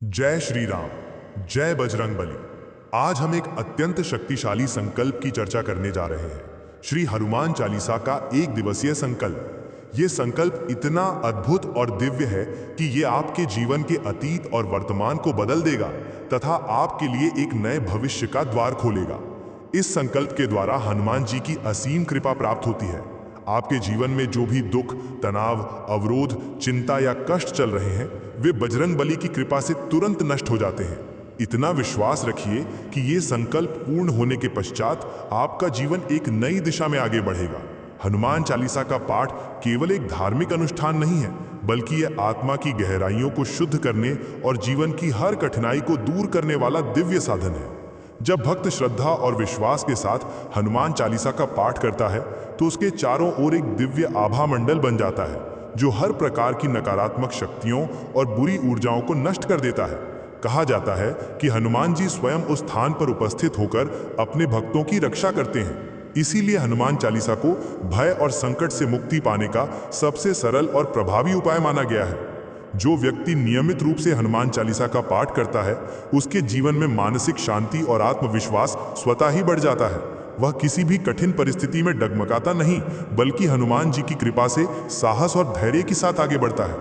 जय श्री राम, जय बजरंगबली। आज हम एक अत्यंत शक्तिशाली संकल्प की चर्चा करने जा रहे हैं। श्री हनुमान चालीसा का एक दिवसीय संकल्प। ये संकल्प इतना अद्भुत और दिव्य है कि ये आपके जीवन के अतीत और वर्तमान को बदल देगा तथा आपके लिए एक नए भविष्य का द्वार खोलेगा। इस संकल्प के द्वारा हनुमान जी की असीम कृपा प्राप्त होती है। आपके जीवन में जो भी दुख, तनाव, अवरोध, चिंता या कष्ट चल रहे हैं, वे बजरंगबली की कृपा से तुरंत नष्ट हो जाते हैं। इतना विश्वास रखिए कि ये संकल्प पूर्ण होने के पश्चात आपका जीवन एक नई दिशा में आगे बढ़ेगा। हनुमान चालीसा का पाठ केवल एक धार्मिक अनुष्ठान नहीं है, बल्कि यह आत्मा की गहराइयों को शुद्ध करने और जीवन की हर कठिनाई को दूर करने वाला दिव्य साधन है। जब भक्त श्रद्धा और विश्वास के साथ हनुमान चालीसा का पाठ करता है तो उसके चारों ओर एक दिव्य आभा मंडल बन जाता है, जो हर प्रकार की नकारात्मक शक्तियों और बुरी ऊर्जाओं को नष्ट कर देता है। कहा जाता है कि हनुमान जी स्वयं उस स्थान पर उपस्थित होकर अपने भक्तों की रक्षा करते हैं। इसीलिए हनुमान चालीसा को भय और संकट से मुक्ति पाने का सबसे सरल और प्रभावी उपाय माना गया है। जो व्यक्ति नियमित रूप से हनुमान चालीसा का पाठ करता है, उसके जीवन में मानसिक शांति और आत्मविश्वास स्वतः ही बढ़ जाता है। वह किसी भी कठिन परिस्थिति में डगमगाता नहीं, बल्कि हनुमान जी की कृपा से साहस और धैर्य के साथ आगे बढ़ता है।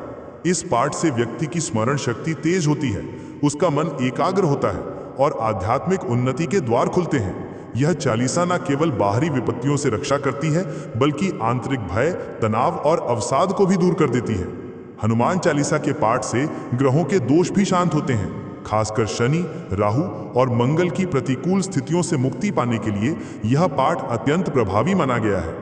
इस पाठ से व्यक्ति की स्मरण शक्ति तेज होती है, उसका मन एकाग्र होता है और आध्यात्मिक उन्नति के द्वार खुलते हैं। यह चालीसा न केवल बाहरी विपत्तियों से रक्षा करती है, बल्कि आंतरिक भय, तनाव और अवसाद को भी दूर कर देती है। हनुमान चालीसा के पाठ से ग्रहों के दोष भी शांत होते हैं। खासकर शनि, राहु और मंगल की प्रतिकूल स्थितियों से मुक्ति पाने के लिए यह पाठ अत्यंत प्रभावी माना गया है।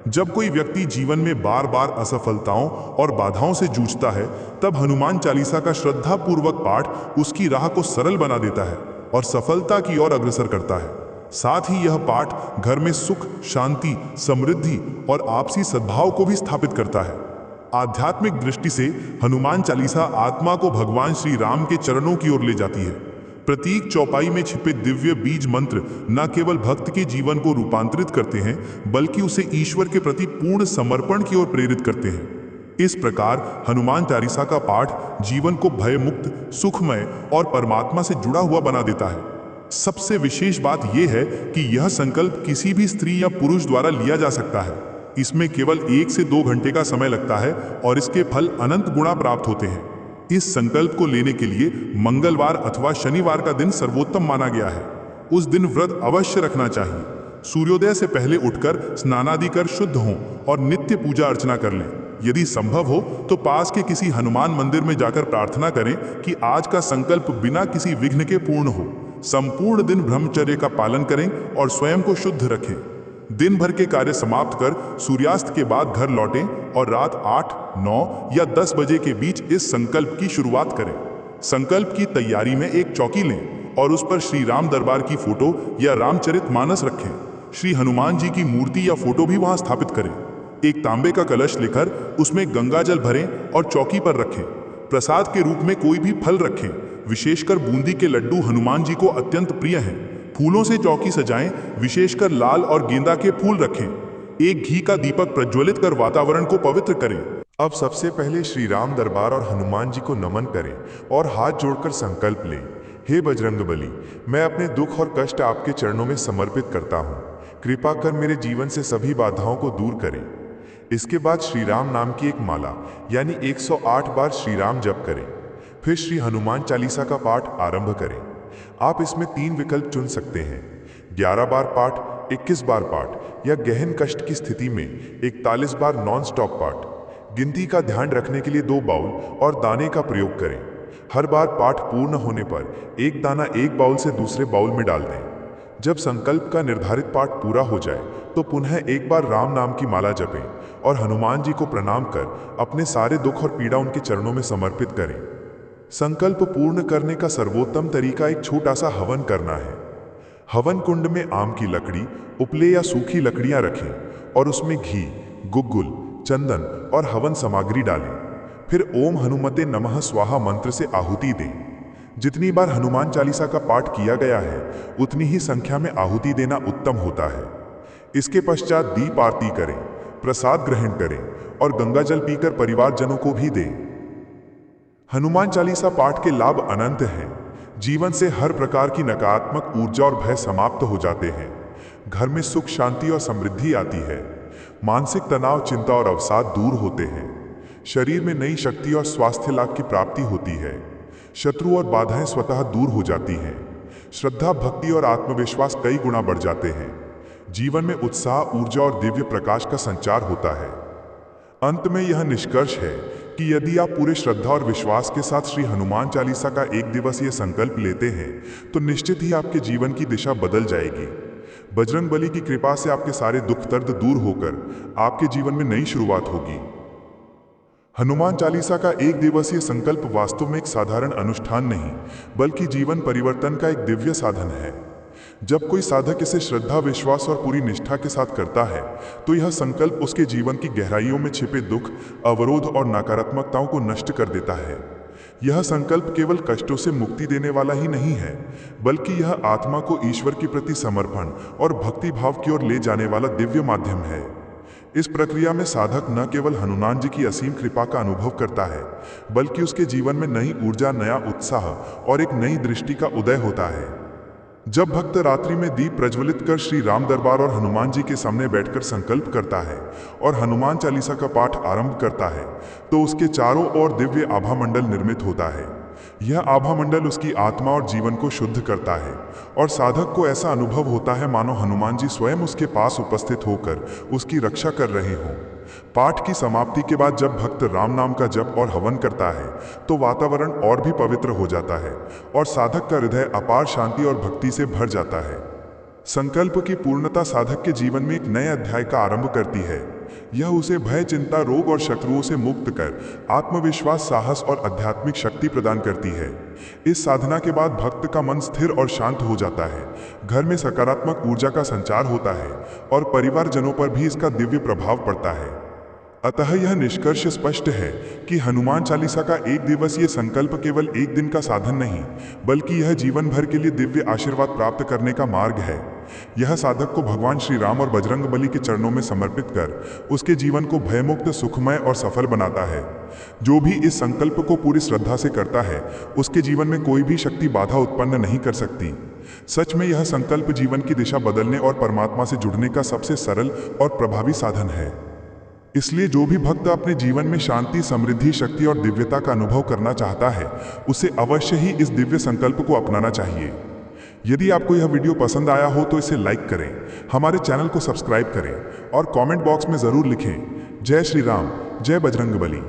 जब कोई व्यक्ति जीवन में बार बार असफलताओं और बाधाओं से जूझता है, तब हनुमान चालीसा का श्रद्धापूर्वक पाठ उसकी राह को सरल बना देता है और सफलता की ओर अग्रसर करता है। साथ ही यह पाठ घर में सुख, शांति, समृद्धि और आपसी सद्भाव को भी स्थापित करता है। आध्यात्मिक दृष्टि से हनुमान चालीसा आत्मा को भगवान श्री राम के चरणों की ओर ले जाती है। प्रतीक चौपाई में छिपे दिव्य बीज मंत्र न केवल भक्त के जीवन को रूपांतरित करते हैं, बल्कि उसे ईश्वर के प्रति पूर्ण समर्पण की ओर प्रेरित करते हैं। इस प्रकार हनुमान चालीसा का पाठ जीवन को भयमुक्त, सुखमय और परमात्मा से जुड़ा हुआ बना देता है। सबसे विशेष बात यह है कि यह संकल्प किसी भी स्त्री या पुरुष द्वारा लिया जा सकता है। इसमें केवल 1 से 2 घंटे का समय लगता है और इसके फल अनंत गुणा प्राप्त होते हैं। इस संकल्प को लेने के लिए मंगलवार अथवा शनिवार का दिन सर्वोत्तम माना गया है। उस दिन व्रत अवश्य रखना चाहिए। सूर्योदय से पहले उठकर स्नानादि कर शुद्ध हों और नित्य पूजा अर्चना कर लें। यदि संभव हो तो पास के किसी हनुमान मंदिर में जाकर प्रार्थना करें कि आज का संकल्प बिना किसी विघ्न के पूर्ण हो। संपूर्ण दिन ब्रह्मचर्य का पालन करें और स्वयं को शुद्ध रखें। दिन भर के कार्य समाप्त कर सूर्यास्त के बाद घर लौटें और रात 8, 9 या 10 बजे के बीच इस संकल्प की शुरुआत करें। संकल्प की तैयारी में एक चौकी लें और उस पर श्री राम दरबार की फोटो या रामचरितमानस रखें। श्री हनुमान जी की मूर्ति या फोटो भी वहां स्थापित करें। एक तांबे का कलश लेकर उसमें गंगा जल भरें और चौकी पर रखें। प्रसाद के रूप में कोई भी फल रखें। विशेषकर बूंदी के लड्डू हनुमान जी को अत्यंत प्रिय हैं। फूलों से चौकी सजाएं, विशेषकर लाल और गेंदा के फूल रखें। एक घी का दीपक प्रज्वलित कर वातावरण को पवित्र करें। अब सबसे पहले श्री राम दरबार और हनुमान जी को नमन करें और हाथ जोड़कर संकल्प लें। हे बजरंगबली, मैं अपने दुख और कष्ट आपके चरणों में समर्पित करता हूँ। कृपा कर मेरे जीवन से सभी बाधाओं को दूर करें। इसके बाद श्री राम नाम की एक माला यानी 108 बार श्री राम जप करें। फिर श्री हनुमान चालीसा का पाठ आरंभ करें। आप इसमें 3 विकल्प चुन सकते हैं: 11 बार पाठ, 21 बार पाठ या गहन कष्ट की स्थिति में 41 बार नॉन स्टॉप पाठ। गिनती का ध्यान रखने के लिए 2 बाउल और दाने का प्रयोग करें। हर बार पाठ पूर्ण होने पर एक दाना एक बाउल से दूसरे बाउल में डाल दें। जब संकल्प का निर्धारित पाठ पूरा हो जाए तो पुनः एक बार राम नाम की माला जपें और हनुमान जी को प्रणाम कर अपने सारे दुख और पीड़ा उनके चरणों में समर्पित करें। संकल्प पूर्ण करने का सर्वोत्तम तरीका एक छोटा सा हवन करना है। हवन कुंड में आम की लकड़ी, उपले या सूखी लकड़ियां रखें और उसमें घी, गुग्गुल, चंदन और हवन सामग्री डालें। फिर ओम हनुमते नमः स्वाहा मंत्र से आहुति दें। जितनी बार हनुमान चालीसा का पाठ किया गया है, उतनी ही संख्या में आहुति देना उत्तम होता है। इसके पश्चात दीप आरती करें, प्रसाद ग्रहण करें और गंगा जल पीकर परिवारजनों को भी दें। हनुमान चालीसा पाठ के लाभ अनंत हैं। जीवन से हर प्रकार की नकारात्मक ऊर्जा और भय समाप्त हो जाते हैं। घर में सुख, शांति और समृद्धि आती है। मानसिक तनाव, चिंता और अवसाद दूर होते हैं। शरीर में नई शक्ति और स्वास्थ्य लाभ की प्राप्ति होती है। शत्रु और बाधाएं स्वतः दूर हो जाती हैं। श्रद्धा, भक्ति और आत्मविश्वास कई गुना बढ़ जाते हैं। जीवन में उत्साह, ऊर्जा और दिव्य प्रकाश का संचार होता है। अंत में यह निष्कर्ष है कि यदि आप पूरे श्रद्धा और विश्वास के साथ श्री हनुमान चालीसा का एक दिवसीय संकल्प लेते हैं तो निश्चित ही आपके जीवन की दिशा बदल जाएगी। बजरंग बली की कृपा से आपके सारे दुख दर्द दूर होकर आपके जीवन में नई शुरुआत होगी। हनुमान चालीसा का एक दिवसीय संकल्प वास्तव में एक साधारण अनुष्ठान नहीं, बल्कि जीवन परिवर्तन का एक दिव्य साधन है। जब कोई साधक इसे श्रद्धा, विश्वास और पूरी निष्ठा के साथ करता है तो यह संकल्प उसके जीवन की गहराइयों में छिपे दुख, अवरोध और नकारात्मकताओं को नष्ट कर देता है। यह संकल्प केवल कष्टों से मुक्ति देने वाला ही नहीं है, बल्कि यह आत्मा को ईश्वर के प्रति समर्पण और भक्ति भाव की ओर ले जाने वाला दिव्य माध्यम है। इस प्रक्रिया में साधक न केवल हनुमान जी की असीम कृपा का अनुभव करता है, बल्कि उसके जीवन में नई ऊर्जा, नया उत्साह और एक नई दृष्टि का उदय होता है। जब भक्त रात्रि में दीप प्रज्वलित कर श्री राम दरबार और हनुमान जी के सामने बैठकर संकल्प करता है और हनुमान चालीसा का पाठ आरंभ करता है तो उसके चारों ओर दिव्य आभा मंडल निर्मित होता है। यह आभा मंडल उसकी आत्मा और जीवन को शुद्ध करता है और साधक को ऐसा अनुभव होता है मानो हनुमान जी स्वयं उसके पास उपस्थित होकर उसकी रक्षा कर रहे हों। पाठ की समाप्ति के बाद जब भक्त राम नाम का जप और हवन करता है तो वातावरण और भी पवित्र हो जाता है और साधक का हृदय अपार शांति और भक्ति से भर जाता है। संकल्प की पूर्णता साधक के जीवन में एक नए अध्याय का आरंभ करती है। यह उसे भय, चिंता, रोग और शत्रुओं से मुक्त कर आत्मविश्वास, साहस और आध्यात्मिक शक्ति प्रदान करती है। इस साधना के बाद भक्त का मन स्थिर और शांत हो जाता है। घर में सकारात्मक ऊर्जा का संचार होता है और परिवारजनों पर भी इसका दिव्य प्रभाव पड़ता है। अतः यह निष्कर्ष स्पष्ट है कि हनुमान चालीसा का एक दिवसीय संकल्प केवल एक दिन का साधन नहीं, बल्कि यह जीवन भर के लिए दिव्य आशीर्वाद प्राप्त करने का मार्ग है। यह साधक को भगवान श्री राम और बजरंग बली के चरणों में समर्पित कर उसके जीवन को भयमुक्त, सुखमय और सफल बनाता है। जो भी इस संकल्प को पूरी श्रद्धा से करता है उसके जीवन में कोई भी शक्ति बाधा उत्पन्न नहीं कर सकती। सच में यह संकल्प जीवन की दिशा बदलने और परमात्मा से जुड़ने का सबसे सरल और प्रभावी साधन है। इसलिए जो भी भक्त अपने जीवन में शांति, समृद्धि, शक्ति और दिव्यता का अनुभव करना चाहता है उसे अवश्य ही इस दिव्य संकल्प को अपनाना चाहिए। यदि आपको यह वीडियो पसंद आया हो तो इसे लाइक करें, हमारे चैनल को सब्सक्राइब करें और कमेंट बॉक्स में ज़रूर लिखें, जय श्री राम, जय बजरंग बली।